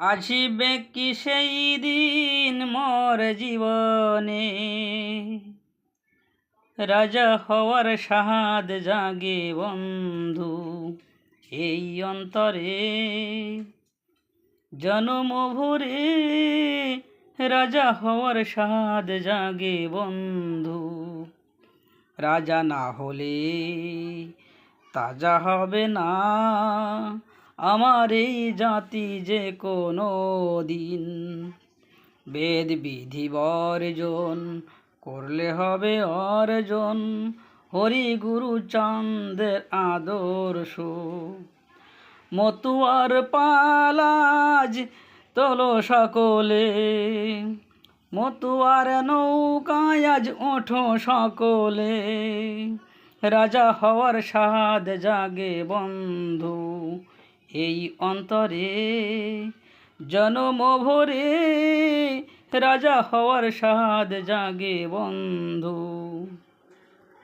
আসিবে কি সেই দিন মোর জীবনে, রাজা হওয়ার সাধ জাগে বন্ধু এই অন্তরে। জনম ভরে রাজা হওয়ার সাধ জাগে বন্ধু, রাজা না হলে তাজা হবে না আমার এই জাতি যে কোনো দিন। বেদ বিধি বর্জন করলে হবে অর্জন হরি গুরু চাঁদের আদর্শ। মতুয়ার পালাজ তোলো সকলে, মতুয়ার নৌকায় আজ ওঠো সকলে, রাজা হওয়ার সাধ জাগে বন্ধু এই অন্তরে। জনম ভরে রাজা হওয়ার সাধ জাগে বন্ধু।